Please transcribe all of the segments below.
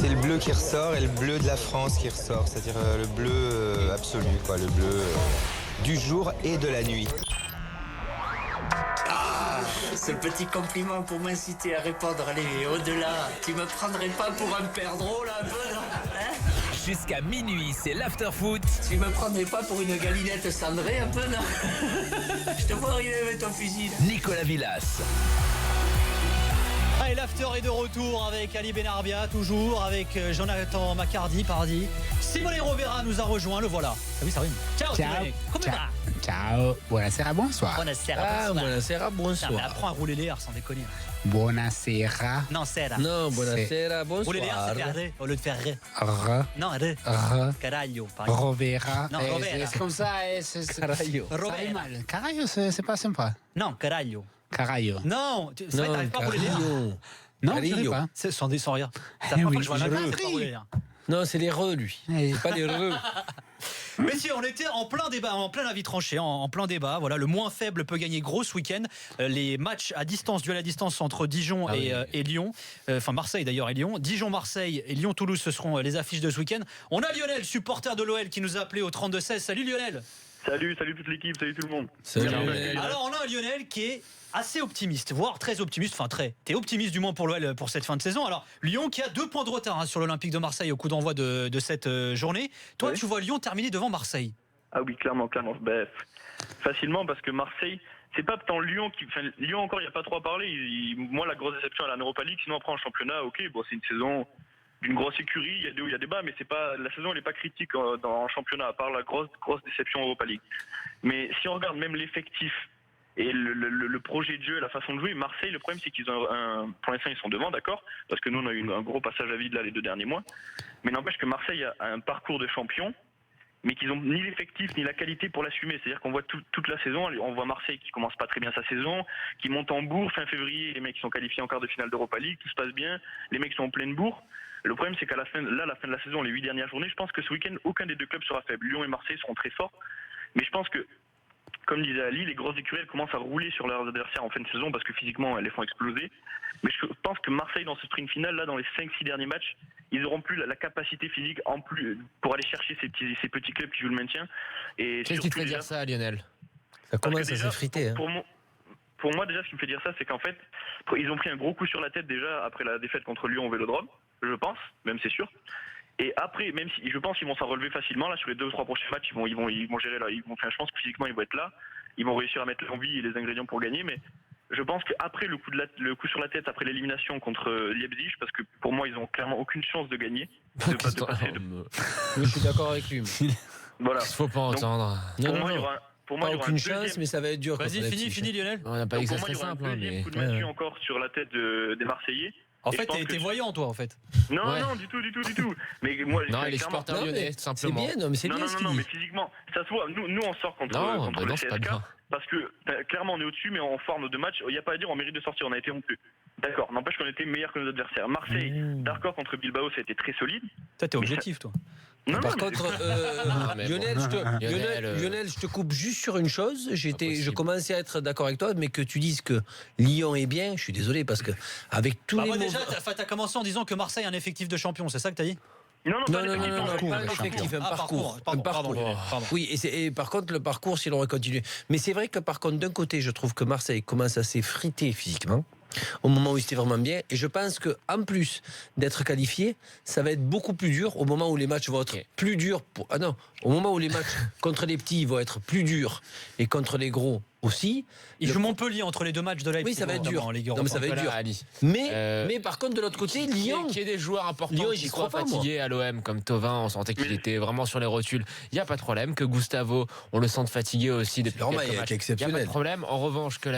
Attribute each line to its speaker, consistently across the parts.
Speaker 1: C'est le bleu qui ressort et le bleu de la France qui ressort, c'est-à-dire le bleu absolu, quoi, le bleu du jour et de la nuit.
Speaker 2: Ah, ce petit compliment pour m'inciter à répondre, allez, au-delà. Tu me prendrais pas pour un père drôle un peu, non, hein?
Speaker 3: Jusqu'à minuit, c'est l'after-foot.
Speaker 2: Tu me prendrais pas pour une galinette cendrée un peu, non? Je te vois arriver avec ton fusil, là.
Speaker 3: Nicolas Villas.
Speaker 4: Et l'after est de retour avec Ali Benarbia, toujours avec Jonathan Macardy, Simone Rovera nous a rejoint, le voilà. Ah oui, ça rime. Ciao, Simone. Comment va?
Speaker 5: Ciao. Buonasera, bonsoir.
Speaker 4: Buonasera,
Speaker 6: buonasera, bonsoir.
Speaker 4: Non, mais apprends à rouler les airs sans déconner.
Speaker 5: Buonasera.
Speaker 4: Non, c'est là.
Speaker 6: Non, buonasera, bonsoir.
Speaker 4: Rouler les airs, c'est faire ré, au lieu de faire ré.
Speaker 5: Re.
Speaker 4: Non, ré.
Speaker 5: Re.
Speaker 4: Caraglio, par exemple.
Speaker 5: Rovera.
Speaker 4: Non, Rovera.
Speaker 5: C'est comme ça.
Speaker 6: Caraglio.
Speaker 5: Ça fait mal. Caraglio, c'est pas sympa.
Speaker 4: Non, Caraglio.
Speaker 5: Caraglio.
Speaker 4: Non, c'est vrai, t'arrives pas à rouler les airs.
Speaker 5: Non, je
Speaker 6: Carillo.
Speaker 5: sais pas.
Speaker 4: C'est sans rire. C'est la
Speaker 5: Eh
Speaker 4: première
Speaker 5: oui,
Speaker 4: fois que je vois un
Speaker 5: je
Speaker 4: avion,
Speaker 5: le
Speaker 4: c'est pas rouler les airs.
Speaker 6: Non, c'est les re, lui. C'est pas les re.
Speaker 4: Messieurs, on était en plein débat, en plein avis tranché, en plein débat. Voilà, le moins faible peut gagner gros ce week-end. Les matchs à distance, duel à distance entre Dijon et Lyon. Enfin, Marseille d'ailleurs et Lyon. Dijon-Marseille et Lyon-Toulouse, ce seront les affiches de ce week-end. On a Lionel, supporter de l'OL, qui nous a appelé au 32-16. Salut Lionel.
Speaker 7: Salut toute l'équipe, salut tout le monde.
Speaker 6: Salut.
Speaker 4: Alors, on a un Lionel qui est assez optimiste, voire très optimiste. Enfin, t'es optimiste du moins pour l'OL pour cette fin de saison. Alors, Lyon qui a 2 points de retard sur l'Olympique de Marseille au coup d'envoi de cette journée. Toi,
Speaker 7: Oui.
Speaker 4: tu vois Lyon terminer devant Marseille.
Speaker 7: Ah oui, clairement. Bref, facilement parce que Marseille, c'est pas tant Lyon qui. Enfin, Lyon encore, il n'y a pas trop à parler. Moi, la grosse déception à la Europa League. Sinon, après en championnat, ok, bon, c'est une saison d'une grosse écurie. Il y a des hauts, il y a des bas, mais c'est pas la saison, elle n'est pas critique en championnat, à part la grosse déception Europa League. Mais si on regarde même l'effectif et le projet de jeu, la façon de jouer, Marseille, le problème c'est qu'ils ont pour l'instant ils sont devant, d'accord, parce que nous on a eu un gros passage à vide là les 2 derniers mois, mais n'empêche que Marseille a un parcours de champion, mais qu'ils ont ni l'effectif ni la qualité pour l'assumer. C'est-à-dire qu'on voit toute la saison, on voit Marseille qui commence pas très bien sa saison, qui monte en bourre fin février, les mecs sont qualifiés en quart de finale d'Europa League, tout se passe bien, les mecs sont en pleine bourre. Le problème c'est qu'à la fin de la saison, les 8 dernières journées, je pense que ce week-end aucun des 2 clubs sera faible. Lyon et Marseille seront très forts, mais je pense que, comme disait Ali, les grosses écuries commencent à rouler sur leurs adversaires en fin de saison parce que physiquement elles les font exploser. Mais je pense que Marseille dans ce sprint final là, dans les 5-6 derniers matchs, ils auront plus la capacité physique en plus pour aller chercher ces petits clubs qui jouent le maintien. Et
Speaker 6: Qu'est-ce qui te fait dire ça, Lionel? Ça commence à s'effriter.
Speaker 7: Pour moi déjà, ce qui me fait dire ça, c'est qu'en fait, ils ont pris un gros coup sur la tête déjà après la défaite contre Lyon au Vélodrome, je pense, même c'est sûr. Et après, même si je pense qu'ils vont s'en relever facilement là sur les 2 ou 3 prochains matchs, ils vont gérer là. Je pense que physiquement ils vont être là, ils vont réussir à mettre l'envie et les ingrédients pour gagner. Mais je pense qu'après le coup sur la tête, après l'élimination contre Leipzig, parce que pour moi ils ont clairement aucune chance de gagner.
Speaker 6: Je suis d'accord avec lui.
Speaker 7: Voilà.
Speaker 6: Il faut pas entendre.
Speaker 7: Pour moi, il y aura
Speaker 6: aucune
Speaker 7: un
Speaker 6: chance, mais ça va être dur.
Speaker 4: Vas-y, fini Lionel.
Speaker 6: On n'a pas dit que ça
Speaker 7: pour moi, il
Speaker 6: serait
Speaker 7: y aura
Speaker 6: simple.
Speaker 7: un deuxième coup de massue encore sur la tête des Marseillais.
Speaker 4: En
Speaker 7: Et
Speaker 4: fait,
Speaker 7: je pense
Speaker 4: t'es
Speaker 7: que-
Speaker 4: voyant, toi, en fait.
Speaker 7: Non,
Speaker 6: Ouais.
Speaker 7: non, du tout. Mais moi,
Speaker 6: Non,
Speaker 7: c'est
Speaker 6: il est
Speaker 7: clairement-
Speaker 6: supporter lyonnais,
Speaker 7: mais-
Speaker 6: simplement.
Speaker 7: Non, non, mais physiquement, ça se voit. Nous, on sort contre le
Speaker 6: c'est pas
Speaker 7: CSK
Speaker 6: bien.
Speaker 7: parce que clairement, on est au-dessus, mais en forme de match, il n'y a pas à dire, on mérite de sortir. On a été rompus. D'accord, n'empêche qu'on était meilleur que nos adversaires. Marseille, Darkor contre Bilbao, ça a été très solide.
Speaker 4: Toi, t'es objectif, toi.
Speaker 7: Non,
Speaker 6: Par
Speaker 7: non, mais-
Speaker 6: contre,
Speaker 7: mais
Speaker 6: Lionel,
Speaker 7: bon.
Speaker 6: Lionel, je te coupe juste sur une chose. Je commençais à être d'accord avec toi, mais que tu dises que Lyon est bien, je suis désolé parce que avec tous les
Speaker 4: Moi,
Speaker 6: mauvais-
Speaker 4: déjà, t'as commencé en disant que Marseille a un effectif de champion, c'est ça que t'as dit?
Speaker 7: Non,
Speaker 6: Non, pas un effectif, un parcours.
Speaker 4: Pardon.
Speaker 6: Oui, et par contre, le parcours, s'il aurait continué. Mais c'est vrai que par contre, d'un côté, je trouve que Marseille commence à s'effriter physiquement au moment où il était vraiment bien. Et je pense qu'en plus d'être qualifié, ça va être beaucoup plus dur au moment où les matchs vont être plus durs. Au moment où les matchs contre les petits vont être plus durs et contre les gros aussi.
Speaker 4: Il joue Montpellier entre les 2 matchs de Leipzig.
Speaker 6: Oui, ça va être dur.
Speaker 4: En Ligue
Speaker 6: Non, mais ça va être dur. Mais par contre, de l'autre côté, Lyon.
Speaker 8: Qu'il y ait des joueurs importants
Speaker 6: Lyon,
Speaker 8: qui
Speaker 6: j'y
Speaker 8: soient
Speaker 6: crois pas,
Speaker 8: fatigués à l'OM, comme Thauvin, on sentait qu'il était vraiment sur les rotules. Il n'y a pas de problème. Que Gustavo, on le sente fatigué aussi depuis
Speaker 6: normal,
Speaker 8: quelques
Speaker 6: il est
Speaker 8: matchs. Il n'y a
Speaker 6: exceptionnel.
Speaker 8: pas de problème. En revanche, que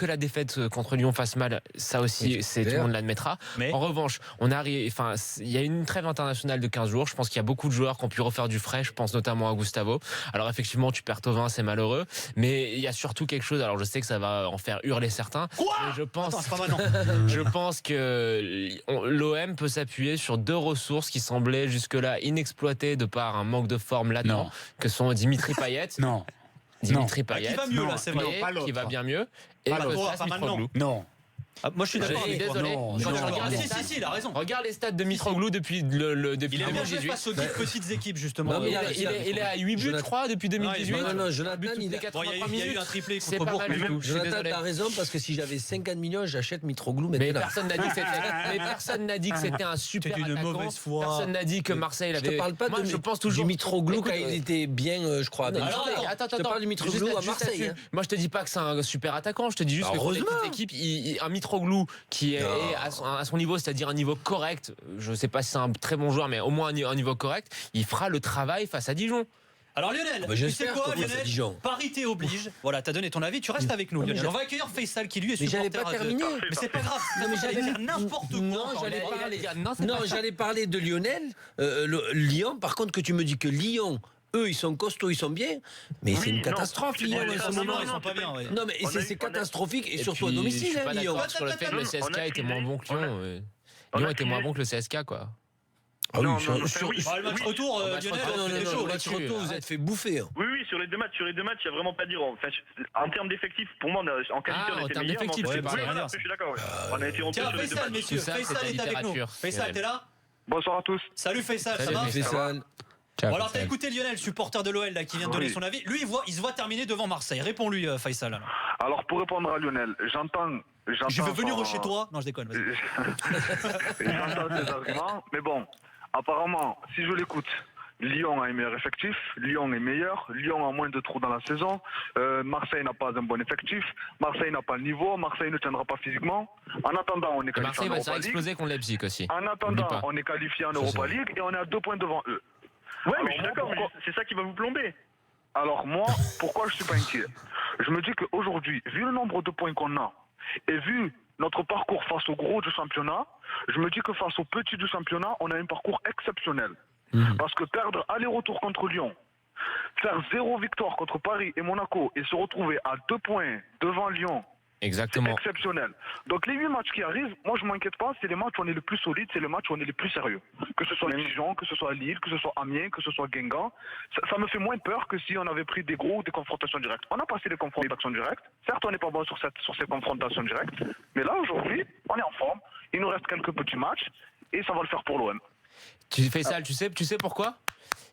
Speaker 8: la défaite contre Lyon fasse mal, ça aussi, tout le monde l'admettra.
Speaker 4: Mais
Speaker 8: en revanche, il y a une trêve internationale de 15 jours. Je pense qu'il y a beaucoup de joueurs qui ont pu refaire du frais. Je pense notamment à Gustavo. Alors effectivement, tu perds Thauvin, c'est malheureux. Mais il y a surtout quelque chose. Alors je sais que ça va en faire hurler certains. Mais je pense,
Speaker 4: Attends, c'est pas maintenant.
Speaker 8: je pense que l'OM peut s'appuyer sur 2 ressources qui semblaient jusque-là inexploitées de par un manque de forme latent,
Speaker 5: Non.
Speaker 8: que sont Dimitri Payet.
Speaker 5: Non.
Speaker 8: Dimitri Payet.
Speaker 4: Qui va mieux, là, c'est vrai.
Speaker 5: Non, pas l'autre.
Speaker 8: Qui va bien mieux. Et
Speaker 4: Pas
Speaker 8: Kostas
Speaker 4: maintenant.
Speaker 8: Mitroglou.
Speaker 5: Non.
Speaker 4: Moi, je suis d'accord avec toi.
Speaker 8: Désolé.
Speaker 5: Non,
Speaker 8: Je
Speaker 5: non,
Speaker 8: regarde
Speaker 5: non.
Speaker 8: les stats.
Speaker 4: Si, il a raison.
Speaker 8: Regarde les stats de Mitroglou depuis depuis
Speaker 4: Il est bien joué
Speaker 8: 2018.
Speaker 4: face aux petites équipes, justement.
Speaker 6: Non, mais
Speaker 8: Il est à 8 buts, je crois, depuis 2018.
Speaker 6: Non, Jonathan,
Speaker 8: But toutes
Speaker 6: il
Speaker 8: les
Speaker 6: a-
Speaker 8: 83
Speaker 4: il y a eu
Speaker 8: minutes.
Speaker 4: un triplé
Speaker 8: C'est
Speaker 4: contre
Speaker 8: pas
Speaker 4: Bourg.
Speaker 8: mal du tout. Je suis
Speaker 6: Jonathan,
Speaker 8: désolé.
Speaker 6: t'as raison, parce que si j'avais 50 millions, j'achète Mitroglou
Speaker 8: Mais
Speaker 6: maintenant.
Speaker 8: personne n'a dit que c'était. Mais personne n'a dit que c'était un super
Speaker 4: C'était une
Speaker 8: attaquant.
Speaker 4: mauvaise foi.
Speaker 8: Personne n'a dit que Marseille
Speaker 6: Je
Speaker 8: avait.
Speaker 6: te parle pas
Speaker 8: Moi,
Speaker 6: de
Speaker 8: je pense toujours.
Speaker 6: du Mitroglou
Speaker 8: Écoute,
Speaker 6: quand il était bien, je crois. à
Speaker 8: Non,
Speaker 6: Benfica.
Speaker 8: attends,
Speaker 6: Je te parle du Mitroglou à Marseille. hein.
Speaker 8: Moi, je te dis pas que c'est un super attaquant. Je te dis juste que pour les
Speaker 6: Heureusement.
Speaker 8: petites équipes, un Mitroglou qui est à son niveau, c'est-à-dire un niveau correct. Je sais pas si c'est un très bon joueur, mais au moins un niveau correct. Il fera le travail face à Dijon.
Speaker 4: Alors Lionel,
Speaker 6: bah,
Speaker 4: tu sais
Speaker 6: j'espère
Speaker 4: quoi
Speaker 6: qu'on voit ça,
Speaker 4: Lionel
Speaker 6: Dijon.
Speaker 4: Parité oblige. Voilà, t'as donné ton avis, tu restes avec nous Lionel. On va accueillir Faisal qui lui est
Speaker 6: Mais
Speaker 4: supporter.
Speaker 6: j'allais pas
Speaker 4: de-
Speaker 6: terminer.
Speaker 4: Mais c'est pas grave.
Speaker 6: Non, mais
Speaker 4: j'allais dire n'importe quoi.
Speaker 6: Non,
Speaker 4: encore.
Speaker 6: j'allais
Speaker 4: Il
Speaker 6: parler.
Speaker 8: dire, non, c'est
Speaker 6: Non,
Speaker 8: pas ça.
Speaker 6: j'allais parler de Lionel, Lyon. Par contre, que tu me dis que Lyon, eux, ils sont costauds, ils sont bien, mais c'est
Speaker 7: Oui,
Speaker 6: une
Speaker 7: non.
Speaker 6: catastrophe,
Speaker 7: C'est
Speaker 6: Lyon,
Speaker 7: pas
Speaker 6: en
Speaker 7: ça,
Speaker 6: ce
Speaker 7: non,
Speaker 6: moment.
Speaker 4: Ils sont pas bien. ouais.
Speaker 6: Non, mais
Speaker 7: On a
Speaker 6: c'est
Speaker 7: eu-
Speaker 6: catastrophique, et
Speaker 8: Et
Speaker 6: surtout à
Speaker 8: puis,
Speaker 6: domicile,
Speaker 8: je suis pas
Speaker 6: Lyon.
Speaker 8: d'accord sur le fait que le
Speaker 7: On a
Speaker 8: CSK était moins bon que
Speaker 7: on a-
Speaker 8: Lyon.
Speaker 7: on a
Speaker 8: Lyon était moins
Speaker 7: crié.
Speaker 8: bon que le CSK, quoi.
Speaker 6: Ah oui,
Speaker 7: Non,
Speaker 6: sur-
Speaker 7: non,
Speaker 6: sur-
Speaker 7: oui.
Speaker 4: Bah, le match
Speaker 7: Oui.
Speaker 4: retour,
Speaker 8: Au match
Speaker 4: Lionel,
Speaker 8: retour,
Speaker 6: non,
Speaker 4: c'était
Speaker 6: non,
Speaker 4: chaud.
Speaker 6: non, match retour, vous êtes fait bouffer. hein.
Speaker 7: Oui, sur les deux matchs, il n'y a vraiment pas à dire. Enfin, en termes d'effectifs, pour moi, en qualité,
Speaker 8: Ah,
Speaker 7: on
Speaker 8: en
Speaker 7: était
Speaker 8: termes
Speaker 7: meilleurs.
Speaker 8: d'effectifs,
Speaker 7: mais
Speaker 8: c'est
Speaker 7: oui,
Speaker 8: pareil.
Speaker 7: voilà, je suis d'accord. ouais. On a été rompus
Speaker 4: Tiens,
Speaker 7: sur les deux
Speaker 4: Faisal,
Speaker 7: matchs.
Speaker 4: messieurs,
Speaker 8: Tout ça, c'est
Speaker 4: Faisal
Speaker 8: la
Speaker 4: est avec nous.
Speaker 8: littérature,
Speaker 4: Faisal,
Speaker 8: Lionel.
Speaker 4: t'es là
Speaker 7: Bonsoir à tous.
Speaker 4: Salut Faisal, ça
Speaker 8: Salut,
Speaker 4: va
Speaker 8: Faisal.
Speaker 6: Faisal.
Speaker 4: Bon, alors t'as écouté Lionel, supporter de l'OL là, qui vient de donner
Speaker 7: Oui.
Speaker 4: son avis. Lui, il se voit terminer devant Marseille. Réponds-lui, Faisal. alors.
Speaker 9: Alors, pour répondre à Lionel, j'entends.
Speaker 4: Je veux venir chez toi. Non, je déconne. Vas-y.
Speaker 9: J'entends ses arguments, mais bon, apparemment, si je l'écoute, Lyon a un meilleur effectif, Lyon est meilleur, Lyon a moins de trous dans la saison, Marseille n'a pas un bon effectif, Marseille n'a pas le niveau, Marseille ne tiendra pas physiquement. En attendant, on est qualifié
Speaker 8: Marseille
Speaker 9: en
Speaker 8: va se faire
Speaker 9: Europa League.
Speaker 8: exploser contre Leipzig aussi.
Speaker 9: En
Speaker 8: Oublie
Speaker 9: attendant,
Speaker 8: pas.
Speaker 9: on est qualifié en Europa League et on est à 2 points devant eux.
Speaker 7: Ouais,
Speaker 9: Alors,
Speaker 7: mais je suis
Speaker 9: moi,
Speaker 7: d'accord, mais
Speaker 9: pourquoi-
Speaker 7: c'est ça qui va vous plomber.
Speaker 9: Alors moi, pourquoi je suis pas inquiet? Je me dis qu'aujourd'hui, vu le nombre de points qu'on a, et vu notre parcours face aux gros du championnat, je me dis que face aux petits du championnat, on a un parcours exceptionnel. Parce que perdre aller-retour contre Lyon, faire 0 victoire contre Paris et Monaco, et se retrouver à 2 points devant Lyon, c'est
Speaker 8: Exactement.
Speaker 9: exceptionnel. Donc les 8 matchs qui arrivent, moi je m'inquiète pas, c'est les matchs où on est le plus solide, c'est les matchs où on est les plus sérieux. Que ce soit Dijon, que ce soit Lille, que ce soit Amiens, que ce soit Guingamp, ça me fait moins peur que si on avait pris des gros ou des confrontations directes. On a passé les confrontations directes, certes on n'est pas bon sur ces confrontations directes, mais là aujourd'hui, on est en forme, il nous reste quelques petits matchs, et ça va le faire pour l'OM.
Speaker 8: Tu fais ça, tu sais pourquoi?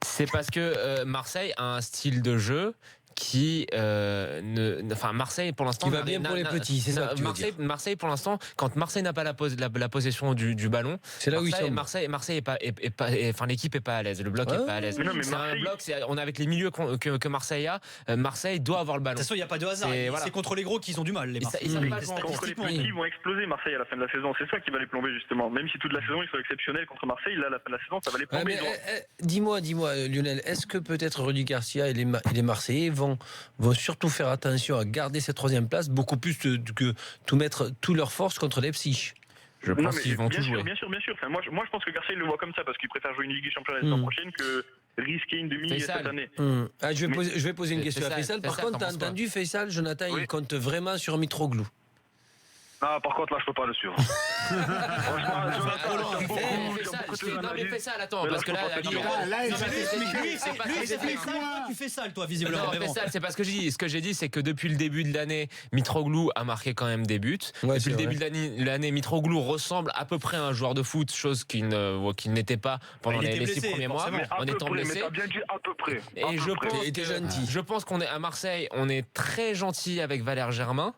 Speaker 8: C'est parce que Marseille a un style de jeu qui enfin Marseille pour l'instant
Speaker 6: Qui va bien pour les petits, c'est ça que tu veux dire.
Speaker 8: Marseille pour l'instant, quand Marseille n'a pas la possession du ballon,
Speaker 6: C'est là où ils sont.
Speaker 8: Marseille est pas enfin l'équipe est pas à l'aise, le bloc est
Speaker 6: Ouais.
Speaker 8: pas à l'aise.
Speaker 7: Mais non, mais
Speaker 8: C'est un
Speaker 7: Marseille-
Speaker 8: bloc, on est avec les milieux que Marseille a, Marseille doit avoir le
Speaker 4: De
Speaker 8: ballon.
Speaker 4: toute façon, il n'y a pas de hasard.
Speaker 8: C'est- voilà.
Speaker 4: C'est contre les gros qu'ils ont du mal, les
Speaker 8: Et ça-
Speaker 4: Marseillais.
Speaker 8: ils savent pas
Speaker 7: Contre les
Speaker 4: Statistiquement,
Speaker 7: petits, ils vont exploser Marseille à la fin de la saison. C'est ça qui va les plomber justement. Même si toute la saison ils sont exceptionnels contre Marseille, là à la fin de la saison ça va les
Speaker 6: Ouais,
Speaker 7: plomber.
Speaker 6: mais, dis-moi, Lionel, est-ce que peut-être Rudy Garcia et les Marseillais vont surtout faire attention à garder cette 3e place, beaucoup plus que tout mettre toutes leurs forces contre Leipzig?
Speaker 8: Je
Speaker 7: Non,
Speaker 8: pense
Speaker 7: mais
Speaker 8: qu'ils vont
Speaker 7: bien
Speaker 8: tout
Speaker 7: sûr,
Speaker 8: jouer.
Speaker 7: bien sûr. Enfin, moi, je pense que Garcia il le voit comme ça parce qu'il préfère jouer une Ligue des Champions la saison prochaine que risquer une demi
Speaker 8: Faisal.
Speaker 7: cette année.
Speaker 6: Ah, je vais poser une question à
Speaker 8: Faisal,
Speaker 6: Faisal. Par
Speaker 8: Faisal,
Speaker 6: contre, t'as
Speaker 8: t'en penses quoi
Speaker 6: entendu Faisal, Jonathan,
Speaker 9: Oui.
Speaker 6: il compte vraiment sur Mitroglou.
Speaker 9: Ah, par contre là je peux pas le suivre. Franchement, j'aime beaucoup,
Speaker 8: Non mais fais ça, attends,
Speaker 9: Mais là,
Speaker 8: parce que là,
Speaker 9: je peux pas
Speaker 8: Lyon-
Speaker 9: faire ça.
Speaker 5: Là,
Speaker 8: Non,
Speaker 5: il
Speaker 8: mais
Speaker 5: s'est
Speaker 8: c'est-
Speaker 5: expliqué.
Speaker 8: c'est pas
Speaker 4: Lui,
Speaker 8: très
Speaker 4: c'est
Speaker 8: étonnant.
Speaker 4: toi, tu fais ça, toi, visiblement.
Speaker 8: Non,
Speaker 4: mais
Speaker 8: mais
Speaker 4: bon.
Speaker 8: ça, c'est pas ce que je dis. Ce que j'ai dit, c'est que depuis le début de l'année, Mitroglou a marqué quand même des buts.
Speaker 6: Ouais,
Speaker 8: Depuis
Speaker 6: c'est
Speaker 8: le
Speaker 6: vrai.
Speaker 8: début de l'année, Mitroglou ressemble à peu près à un joueur de foot, chose qu'il n'était pas pendant
Speaker 4: Il était
Speaker 8: les 6
Speaker 4: blessé,
Speaker 8: premiers mois,
Speaker 4: forcément.
Speaker 9: Mais à
Speaker 8: en
Speaker 9: peu
Speaker 8: étant
Speaker 9: près, mais
Speaker 8: blessé.
Speaker 9: t'as bien dit à peu près.
Speaker 8: Et
Speaker 9: À
Speaker 8: je
Speaker 9: peu près.
Speaker 8: pense,
Speaker 6: T'es
Speaker 8: que-
Speaker 6: gentil.
Speaker 8: je pense qu'on est à Marseille, on est très gentil avec Valère Germain.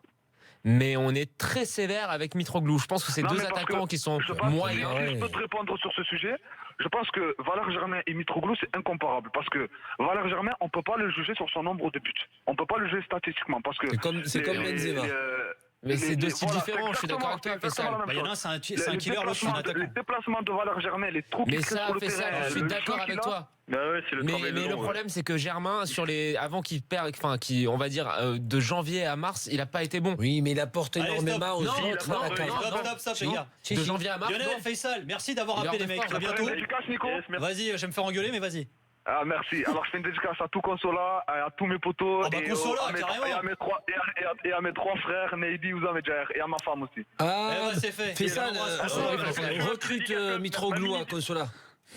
Speaker 8: Mais on est très sévère avec Mitroglou. Je pense que c'est
Speaker 9: Non,
Speaker 8: deux
Speaker 9: mais parce
Speaker 8: attaquants
Speaker 9: que
Speaker 8: qui sont
Speaker 9: je pense-
Speaker 8: moyens.
Speaker 9: Si je peux te répondre sur ce sujet, je pense que Valère Germain et Mitroglou, c'est incomparable. Parce que Valère Germain, on ne peut pas le juger sur son nombre de buts. On ne peut pas le juger statistiquement. Parce que
Speaker 6: C'est comme Benzema.
Speaker 8: Mais c'est deux styles
Speaker 9: voilà,
Speaker 8: différents, je suis d'accord avec toi,
Speaker 9: c'est exactement
Speaker 8: Faisal.
Speaker 9: la même
Speaker 4: Bah, il y en a un,
Speaker 9: chose.
Speaker 4: c'est un killer, l'autre, c'est un
Speaker 9: Les
Speaker 4: attaquant.
Speaker 9: déplacements de Valère Germain, les trous
Speaker 8: Mais
Speaker 9: qu'il crée
Speaker 8: ça,
Speaker 9: sur le
Speaker 8: Faisal,
Speaker 9: terrain,
Speaker 8: je suis
Speaker 9: le
Speaker 8: d'accord
Speaker 9: jeu
Speaker 8: avec
Speaker 9: qu'il a.
Speaker 8: toi.
Speaker 7: Bah ouais, c'est le
Speaker 8: Mais
Speaker 7: travail de
Speaker 8: le
Speaker 7: long, ouais.
Speaker 8: problème, c'est que Germain, avant qu'il perde, enfin, on va dire, de janvier à mars, il n'a pas été bon.
Speaker 6: Oui, mais il apporte
Speaker 4: Allez,
Speaker 6: énormément aux
Speaker 4: stop. Non,
Speaker 6: autres.
Speaker 4: non,
Speaker 6: attaquants.
Speaker 4: stop, les gars.
Speaker 6: Si,
Speaker 8: De
Speaker 6: si.
Speaker 8: janvier à mars,
Speaker 4: Lionel,
Speaker 8: non.
Speaker 4: Faisal, merci d'avoir
Speaker 8: Il est
Speaker 4: appelé les
Speaker 8: hors de
Speaker 4: mecs.
Speaker 8: forme.
Speaker 4: À bientôt.
Speaker 9: Une dédicace, Nico.
Speaker 7: Yes, merci.
Speaker 4: Vas-y, je vais me faire engueuler, mais vas-y.
Speaker 9: Ah, merci. Alors, je fais une dédicace à tout Consola, à tous mes potos.
Speaker 4: Ah bah,
Speaker 9: et
Speaker 4: Consola,
Speaker 9: à mes-
Speaker 4: carrément.
Speaker 9: et à mes 3 frères, Neidy, Ouzam et Jair, et à ma femme aussi.
Speaker 4: Eh
Speaker 6: Ah,
Speaker 4: ben, c'est fait.
Speaker 6: Faisal,
Speaker 4: Faisal,
Speaker 6: recrute Mitroglou à Consola.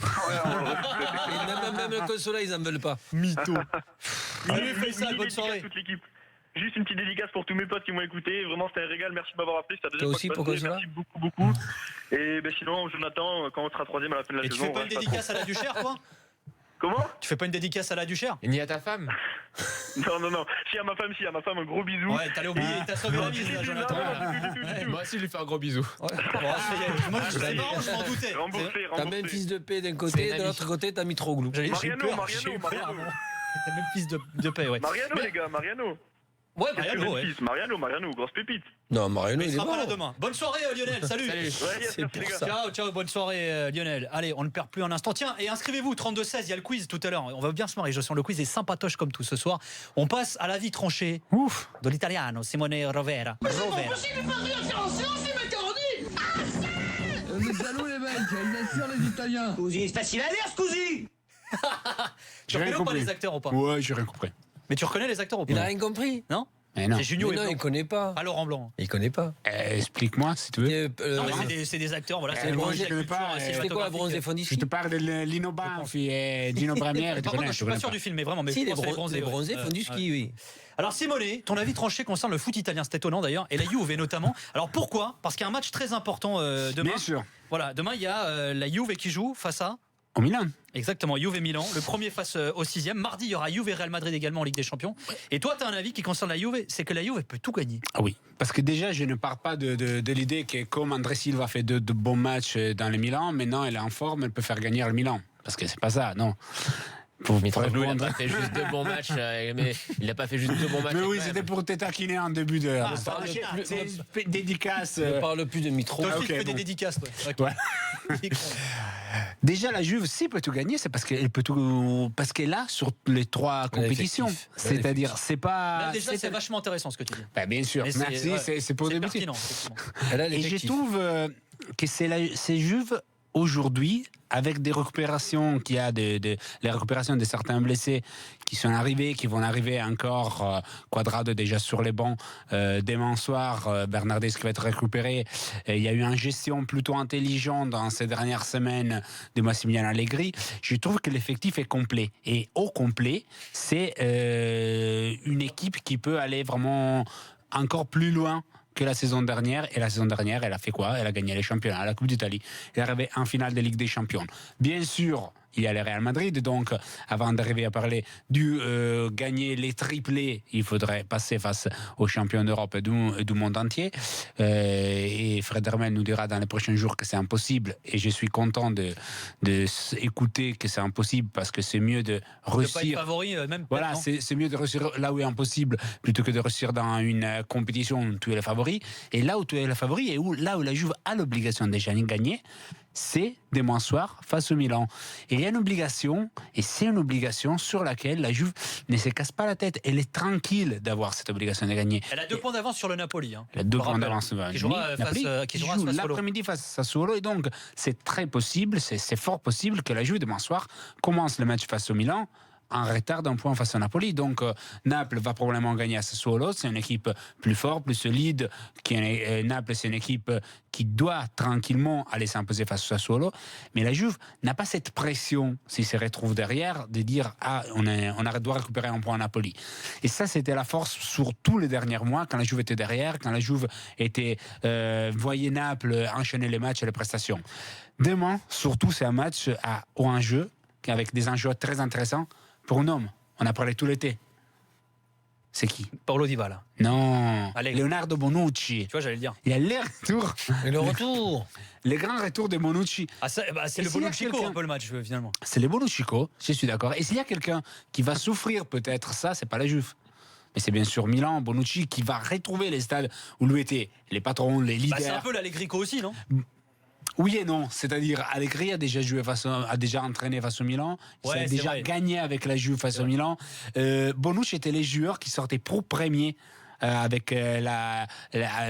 Speaker 6: Et même le Consola, ils n'en veulent pas.
Speaker 4: Mytho.
Speaker 7: Mini
Speaker 4: Salut Faisal, bonne
Speaker 7: dédicace à
Speaker 4: soirée.
Speaker 7: toute l'équipe. Juste une petite dédicace pour tous mes potes qui m'ont écouté. Vraiment, c'était un régal. Merci de m'avoir appelé. C'était la
Speaker 6: Toi
Speaker 7: deuxième
Speaker 6: aussi,
Speaker 7: fois que
Speaker 6: pourquoi
Speaker 7: je
Speaker 6: ça
Speaker 7: passais. Merci beaucoup. Et sinon, Jonathan, quand on sera troisième à la fin de la
Speaker 4: Et tu
Speaker 7: saison.
Speaker 4: fais pas une dédicace à la Duchère, toi?
Speaker 7: Comment?
Speaker 4: Tu fais pas une dédicace à la Duchère?
Speaker 8: Et ni à ta femme.
Speaker 7: Non. Si, à ma femme, un gros bisou.
Speaker 4: Ouais, t'allais oublier, t'as sauvé la mise, là, Jonathan.
Speaker 7: Non,
Speaker 8: Moi aussi, je lui fais un gros bisou.
Speaker 4: Bon, ça y est, moi, c'est marrant, je m'en doutais.
Speaker 7: Remboursé.
Speaker 6: T'as même fils de paix d'un
Speaker 8: C'est
Speaker 6: côté,
Speaker 8: un
Speaker 6: de l'autre côté, t'as Mitroglou.
Speaker 4: J'ai eu
Speaker 7: Mariano.
Speaker 4: peur, T'as même fils de paix, ouais.
Speaker 7: Mariano, les gars, Mariano.
Speaker 4: Ouais,
Speaker 7: Qu'est-ce que
Speaker 4: Mariano,
Speaker 7: le
Speaker 4: ouais.
Speaker 7: fils Mariano, grosse pépite.
Speaker 6: Non, Mariano,
Speaker 4: Il
Speaker 6: il est
Speaker 4: sera pas là
Speaker 6: bon.
Speaker 4: demain. Bonne soirée, Lionel. Salut.
Speaker 8: Salut.
Speaker 7: Ouais, yes,
Speaker 6: C'est
Speaker 7: merci, les
Speaker 6: pour
Speaker 7: gars.
Speaker 6: ça.
Speaker 4: Ciao, bonne soirée Lionel. Allez, on ne perd plus un instant. Tiens, et inscrivez-vous, 32-16, il y a le quiz tout à l'heure. On va bien se marrer, je sens le quiz est sympatoche comme tout ce soir. On passe à la vie tranchée. Ouf, de l'italiano, Simone Rovera.
Speaker 10: Vous êtes jaloux les mecs, ils assurent les Italiens.
Speaker 2: Scusi, c'est facile à dire, scusi.
Speaker 4: Tu reconnais ou pas les acteurs ou pas?
Speaker 5: Ouais, j'ai rien compris.
Speaker 4: Mais tu reconnais les acteurs ou pas?
Speaker 6: Il a rien compris.
Speaker 4: Non?
Speaker 5: Mais non.
Speaker 4: C'est Junio
Speaker 6: Mais
Speaker 4: et
Speaker 6: non,
Speaker 4: Blanc.
Speaker 6: il connaît pas.
Speaker 4: Pas Laurent Blanc.
Speaker 6: Il connaît pas.
Speaker 5: Explique-moi si tu veux.
Speaker 4: Non, mais c'est des acteurs, voilà. C'est
Speaker 5: moi,
Speaker 4: des
Speaker 5: je connais pas,
Speaker 6: C'était quoi, Bronze et
Speaker 5: Je
Speaker 6: Fondici?
Speaker 5: te parle de Lino Banfi et Gino Bramière.
Speaker 4: Par contre, je suis pas sûr du film, mais vraiment. Mais
Speaker 6: Si,
Speaker 4: je pense que c'est
Speaker 6: les bronzés
Speaker 4: ouais.
Speaker 6: font du ski, oui.
Speaker 4: Alors Simone, ton avis tranché concerne le foot italien, c'est étonnant d'ailleurs, et la Juve notamment. Alors pourquoi? Parce qu'il y a un match très important demain.
Speaker 5: Bien sûr.
Speaker 4: Voilà, demain il y a la Juve qui joue face à.
Speaker 5: Au Milan.
Speaker 4: Exactement, Juve et Milan. Le premier face au 6e. Mardi, il y aura Juve et Real Madrid également en Ligue des Champions. Et toi, tu as un avis qui concerne la Juve, c'est que la Juve elle peut tout gagner.
Speaker 5: Ah oui, parce que déjà, je ne pars pas de l'idée que comme André Silva fait de bons matchs dans le Milan, maintenant elle est en forme, elle peut faire gagner le Milan. Parce que c'est pas ça, non.
Speaker 8: Mitroglou, il n'a pas fait juste 2 bons matchs, mais il n'a pas fait juste 2 bons matchs.
Speaker 5: Mais oui,
Speaker 8: quand même.
Speaker 5: c'était pour te taquiner en début de. C'est une dédicace.
Speaker 6: Ne parle plus de Mitro.
Speaker 4: Toi
Speaker 5: Ah,
Speaker 4: aussi, tu
Speaker 5: ok,
Speaker 4: fais des
Speaker 5: bon.
Speaker 4: dédicaces.
Speaker 5: Ouais. Déjà, la Juve, s'il peut tout gagner, c'est parce qu'elle peut tout, parce qu'elle a sur les 3 compétitions. C'est-à-dire, c'est pas.
Speaker 4: Là, déjà, c'est vachement intéressant ce que tu dis.
Speaker 5: Bah, bien sûr.
Speaker 4: Mais
Speaker 5: Merci.
Speaker 4: ouais,
Speaker 5: C'est pour débuter.
Speaker 4: pertinent, effectivement.
Speaker 5: Et je trouve que c'est Juve aujourd'hui, avec des récupérations qu'il y a, les récupérations de certains blessés qui sont arrivés, qui vont arriver encore, Quadrado déjà sur les bancs, demain soir, Bernardes qui va être récupéré. Et il y a eu une gestion plutôt intelligente dans ces dernières semaines de Massimiliano Allegri. Je trouve que l'effectif est complet. Et au complet, c'est une équipe qui peut aller vraiment encore plus loin que la saison dernière. Et la saison dernière, elle a fait quoi? Elle a gagné les championnats, la Coupe d'Italie. Elle est arrivée en finale de Ligue des Champions. Bien sûr, il y a le Real Madrid, donc avant d'arriver à parler du gagner les triplés, il faudrait passer face aux champions d'Europe et du monde entier. Et Fred Hermel nous dira dans les prochains jours que c'est impossible. Et je suis content d'écouter que c'est impossible parce que c'est mieux de réussir.
Speaker 4: De pas être favori, même.
Speaker 5: Voilà, c'est mieux de réussir là où est impossible plutôt que de réussir dans une compétition où tu es le favori. Et là où tu es le favori et là où la Juve a l'obligation déjà de gagner, c'est demain soir face au Milan. Et il y a une obligation, et c'est une obligation sur laquelle la Juve ne se casse pas la tête. Elle est tranquille d'avoir cette obligation de gagner.
Speaker 4: Elle a 2 points d'avance sur le Napoli. Hein.
Speaker 5: Elle a 2
Speaker 4: Je
Speaker 5: points
Speaker 4: rappelle.
Speaker 5: d'avance.
Speaker 4: Qui jouera
Speaker 5: Qui
Speaker 4: jouera
Speaker 5: joue
Speaker 4: face à Sassuolo.
Speaker 5: l'après-midi face à Sassuolo. Et donc, c'est très possible, c'est fort possible que la Juve demain soir commence le match face au Milan en retard d'un point face à Napoli. Donc Naples va probablement gagner à Sassuolo. C'est une équipe plus forte, plus solide. Naples, c'est une équipe qui doit tranquillement aller s'imposer face à Sassuolo. Mais la Juve n'a pas cette pression, s'il se retrouve derrière, de dire « Ah, on doit récupérer un point à Napoli ». Et ça, c'était la force sur tous les derniers mois, quand la Juve était derrière, quand la Juve voyait Naples enchaîner les matchs et les prestations. Demain, surtout, c'est un match à haut enjeu, avec des enjeux très intéressants. Pour un homme, on a parlé tout l'été. C'est qui?
Speaker 4: Paulo Dybala.
Speaker 5: Non,
Speaker 4: Allez.
Speaker 5: Leonardo Bonucci.
Speaker 4: Tu vois, j'allais le dire.
Speaker 5: Il y a le retour.
Speaker 6: Et le retour.
Speaker 5: Le grand retour de Bonucci.
Speaker 4: Ah, c'est
Speaker 5: Et
Speaker 4: le
Speaker 5: s'il y a
Speaker 4: Bonucci
Speaker 5: quelqu'un-
Speaker 4: un peu le match finalement.
Speaker 5: C'est le Bonuccico, je suis d'accord. Et s'il y a quelqu'un qui va souffrir peut-être ça, c'est pas la Juve. Mais c'est bien sûr Milan, Bonucci, qui va retrouver les stades où lui étaient les patrons, les leaders.
Speaker 4: Bah, c'est un peu l'Allegrico aussi, non?
Speaker 5: Oui et non, c'est-à-dire Allegri a déjà entraîné face au Milan,
Speaker 4: Ouais,
Speaker 5: il a
Speaker 4: c'est
Speaker 5: déjà
Speaker 4: vrai.
Speaker 5: gagné avec la Juve face au Milan. Bonucci était les joueurs qui sortaient pour premier avec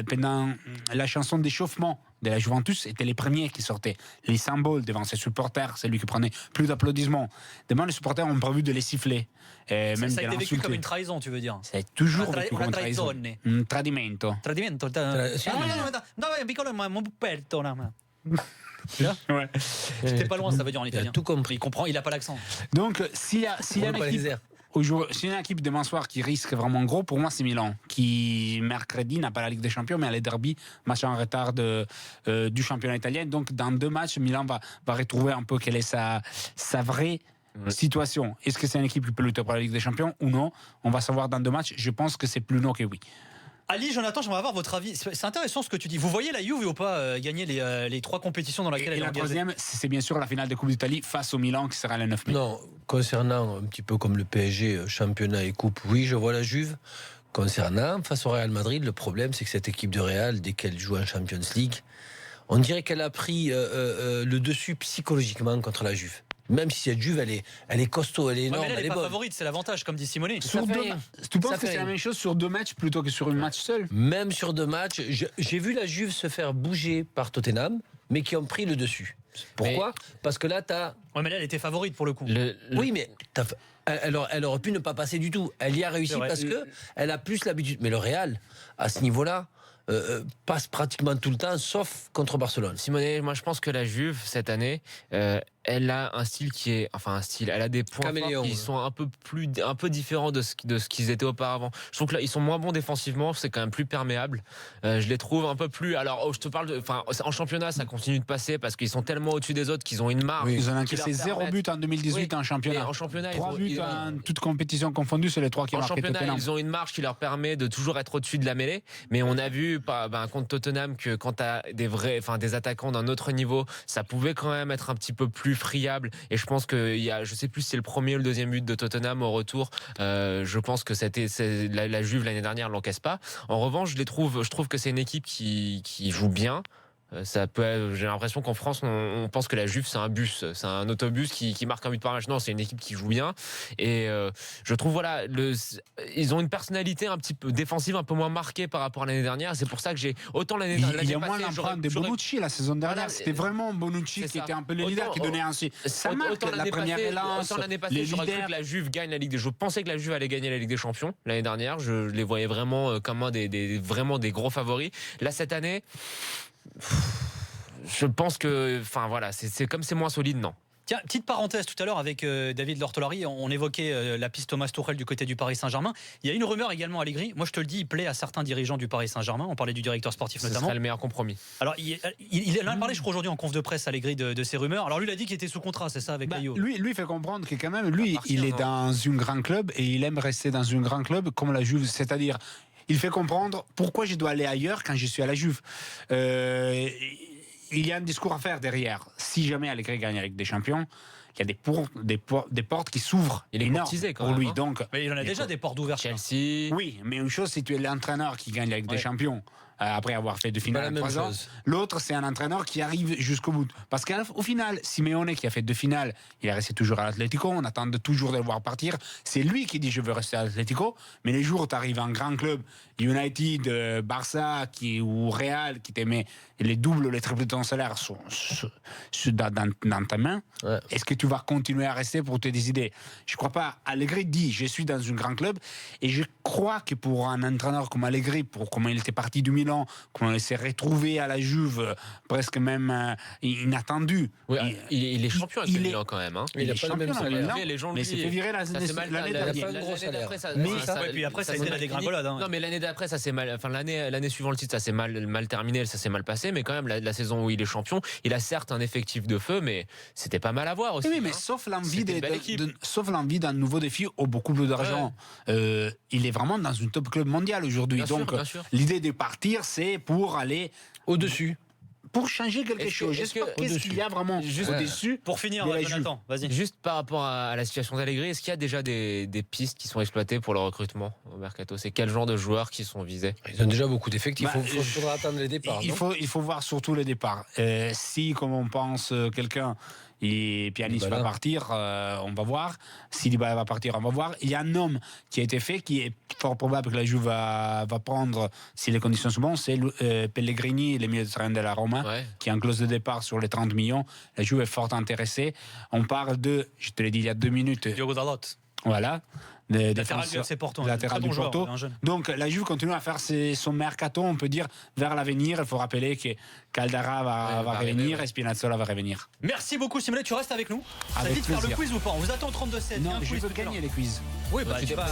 Speaker 5: pendant la chanson d'échauffement de la Juventus, étaient les premiers qui sortaient. Les symboles devant ses supporters, c'est lui qui prenait plus d'applaudissements. Demain, les supporters ont prévu de les siffler. Même
Speaker 4: Ça
Speaker 5: de
Speaker 4: a été vécu
Speaker 5: l'insulter.
Speaker 4: comme une trahison, tu veux dire?
Speaker 5: C'est toujours
Speaker 4: Una
Speaker 5: vécu comme une trahison.
Speaker 4: traizione.
Speaker 5: Un tradimento.
Speaker 4: Tradimento.
Speaker 6: Sì.
Speaker 4: No, piccolo, ma mon pupetto, là.
Speaker 5: Ouais.
Speaker 4: J'étais pas loin, ça veut dire en
Speaker 6: Il a
Speaker 4: italien.
Speaker 6: tout compris.
Speaker 4: Il comprend, il a pas l'accent.
Speaker 5: Donc, s'il y a
Speaker 6: On
Speaker 5: une
Speaker 6: pas
Speaker 5: équipe...
Speaker 6: les airs.
Speaker 5: C'est une équipe demain soir qui risque vraiment gros. Pour moi, c'est Milan, qui mercredi n'a pas la Ligue des Champions, mais a les derbies, match en retard du championnat italien. Donc, dans 2 matchs, Milan va retrouver un peu quelle est sa vraie situation. Est-ce que c'est une équipe qui peut lutter pour la Ligue des Champions ou non? On va savoir dans 2 matchs. Je pense que c'est plus non que oui.
Speaker 4: Ali, Jonathan, j'aimerais avoir votre avis. C'est intéressant ce que tu dis. Vous voyez la Juve ou pas gagner les 3 compétitions dans lesquelles elle est
Speaker 5: la
Speaker 4: engagée?
Speaker 5: troisième, c'est bien sûr la finale de Coupe d'Italie face au Milan qui sera le 9 mai.
Speaker 6: Non, concernant un petit peu comme le PSG, championnat et coupe, oui, je vois la Juve. Concernant face au Real Madrid, le problème, c'est que cette équipe de Real, dès qu'elle joue en Champions League, on dirait qu'elle a pris le dessus psychologiquement contre la Juve. Même si cette Juve, elle est costaud, elle est énorme,
Speaker 4: mais là, elle
Speaker 6: est
Speaker 4: est pas
Speaker 6: bonne.
Speaker 4: favorite, c'est l'avantage, comme dit Simone.
Speaker 5: Tu penses que c'est la même chose sur 2 matchs plutôt que sur un match seul?
Speaker 6: Même sur 2 matchs, j'ai vu la Juve se faire bouger par Tottenham, mais qui ont pris le dessus. Pourquoi? Parce que là,
Speaker 4: Ouais, mais là, elle était favorite pour le coup.
Speaker 6: Oui, mais elle aurait pu ne pas passer du tout. Elle y a réussi parce que elle a plus l'habitude. Mais le Real, à ce niveau-là, passe pratiquement tout le temps, sauf contre Barcelone.
Speaker 8: Simone, moi je pense que la Juve cette année, elle a un style elle a des points forts qui sont un peu différents de ce qu'ils étaient auparavant. Je trouve que là ils sont moins bons défensivement, c'est quand même plus perméable. Je les trouve un peu plus. Alors je te parle en championnat, ça continue de passer parce qu'ils sont tellement au-dessus des autres qu'ils ont une marge.
Speaker 5: Oui, ils ont encaissé 0 but en 2018 en championnat.
Speaker 8: Et en championnat,
Speaker 5: 3 buts en toute compétition confondue, c'est les 3 qui ont marqué
Speaker 8: championnat,
Speaker 5: Tottenham.
Speaker 8: ils ont une marge qui leur permet de toujours être au-dessus de la mêlée. Mais on a vu contre Tottenham que quand tu as des attaquants d'un autre niveau, ça pouvait quand même être un petit peu plus friable. Et je pense que je sais plus si c'est le premier ou le deuxième but de Tottenham au retour. Je pense que la Juve l'année dernière l'encaisse pas. En revanche, je trouve que c'est une équipe qui joue bien. J'ai l'impression qu'en France on pense que la Juve c'est un bus, c'est un autobus qui marque un but par match. Non, c'est une équipe qui joue bien et je trouve ils ont une personnalité un petit peu défensive, un peu moins marquée par rapport à l'année dernière. C'est pour ça que j'ai autant l'année
Speaker 5: il y a moins l'empreinte de Bonucci la saison dernière. C'était vraiment Bonucci qui était un peu le leader, qui donnait ainsi. Ça marque la première relance.
Speaker 8: Autant l'année passée, j'aurais cru que la Juve gagne la Ligue des. Je pensais que la Juve allait gagner la Ligue des Champions l'année dernière. Je les voyais vraiment comme vraiment des gros favoris. Là cette année. Je pense que, c'est comme c'est moins solide, non.
Speaker 4: Tiens, petite parenthèse tout à l'heure avec David Lortolari, on évoquait la piste Thomas Tuchel du côté du Paris Saint-Germain. Il y a une rumeur également à Allegri. Moi, je te le dis, il plaît à certains dirigeants du Paris Saint-Germain. On parlait du directeur sportif notamment. Ce
Speaker 8: serait le meilleur compromis.
Speaker 4: Alors, il en a parlé, je crois, aujourd'hui en conf de presse Allegri de ces rumeurs. Alors, lui, il a dit qu'il était sous contrat, c'est ça, avec la Juve.
Speaker 5: Lui fait comprendre que quand même, il est dans un grand club et il aime rester dans un grand club comme la Juve, c'est-à-dire. Il fait comprendre pourquoi je dois aller ailleurs quand je suis à la Juve. Il y a un discours à faire derrière. Si jamais Allegri gagne avec des champions, il y a des portes qui s'ouvrent.
Speaker 8: Il est courtisé quand même.
Speaker 5: Pour lui, donc.
Speaker 4: Mais il en a déjà des portes ouvertes.
Speaker 8: Chelsea.
Speaker 5: Oui, mais une chose, si tu es l'entraîneur qui gagne avec des champions, après avoir fait 2 finales en 3 ans. L'autre, c'est un entraîneur qui arrive jusqu'au bout. Parce qu'au final, Simeone, qui a fait 2 finales, il est resté toujours à l'Atlético. On attend toujours de le voir partir. C'est lui qui dit je veux rester à l'Atlético. Mais les jours où tu arrives en grand club, United, Barça ou Real, qui te met les doubles, les triples de ton salaire dans ta main, est-ce que tu vas continuer à rester pour te décider? Je ne crois pas. Allegri dit je suis dans un grand club. Et je crois que pour un entraîneur comme Allegri, pour comment il était parti du Milan, comment il s'est retrouvé à la Juve, presque même inattendu.
Speaker 8: Oui, il est champion avec le Milan quand même. Hein.
Speaker 6: Il n'a pas le même salaire.
Speaker 5: Mais il s'est fait virer l'année dernière.
Speaker 4: Puis après, ça a été la dégringolade.
Speaker 8: Non, mais l'année d'après, ça s'est mal. Enfin, l'année suivant le titre, ça s'est mal terminé, ça s'est mal passé. Mais quand même, la saison où il est champion, il a certes un effectif de feu, mais c'était pas mal à voir aussi.
Speaker 5: Oui, mais sauf l'envie d'un nouveau défi au beaucoup plus d'argent. Il est vraiment dans un top club mondial aujourd'hui. Donc, l'idée de partir, c'est pour aller
Speaker 6: au-dessus.
Speaker 5: Pour changer quelque chose. Qu'est-ce qu'il y a vraiment au-dessus?
Speaker 4: Pour finir, Jonathan, vas-y.
Speaker 8: Juste par rapport à la situation d'Allegri, est-ce qu'il y a déjà des pistes qui sont exploitées pour le recrutement au mercato? C'est quel genre de joueurs qui sont visés?
Speaker 6: Ils ont déjà beaucoup d'effectifs. Il faudra attendre les départs.
Speaker 5: Il faut voir surtout les départs. Si, comme on pense, quelqu'un et Pjanic va partir, on va voir. Si Dybala va partir, on va voir. Il y a un homme qui a été fait, qui est fort probable que la Juve va prendre, si les conditions sont bonnes, c'est Pellegrini, le milieu de terrain de la Roma, qui a un clause de départ sur les 30 millions. La Juve est fort intéressée. On parle de, je te l'ai dit il y a 2 minutes.
Speaker 4: Diogo Dalot.
Speaker 5: Voilà.
Speaker 4: Latéral du FC Porto.
Speaker 5: Latéral du Porto.
Speaker 4: Un jeune.
Speaker 5: Donc la Juve continue à faire son mercato, on peut dire, vers l'avenir. Il faut rappeler que Caldara va revenir et Spinazzola va revenir.
Speaker 4: Merci beaucoup Simone, tu restes avec nous. Ça
Speaker 5: Avec
Speaker 4: dit de faire le
Speaker 5: plaisir.
Speaker 4: quiz ou pas? On vous attend 32-7.
Speaker 5: Non, je veux gagner les quiz.
Speaker 4: Oui, bah tu vas.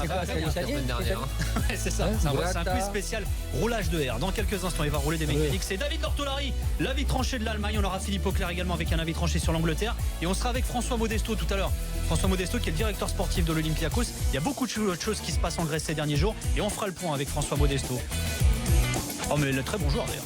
Speaker 4: C'est ça, c'est un quiz spécial roulage de air. Dans quelques instants, il va rouler des mécaniques. C'est David Ortolari, l'avis tranché de l'Allemagne. On aura Philippe Auclair également avec un avis tranché sur l'Angleterre. Et on sera avec François Modesto tout à l'heure. François Modesto qui est le directeur sportif de l'Olympiakos. Il y a beaucoup de choses qui se passent en Grèce ces derniers jours. Et on fera le point avec François Modesto. Oh mais le très bon joueur d'ailleurs.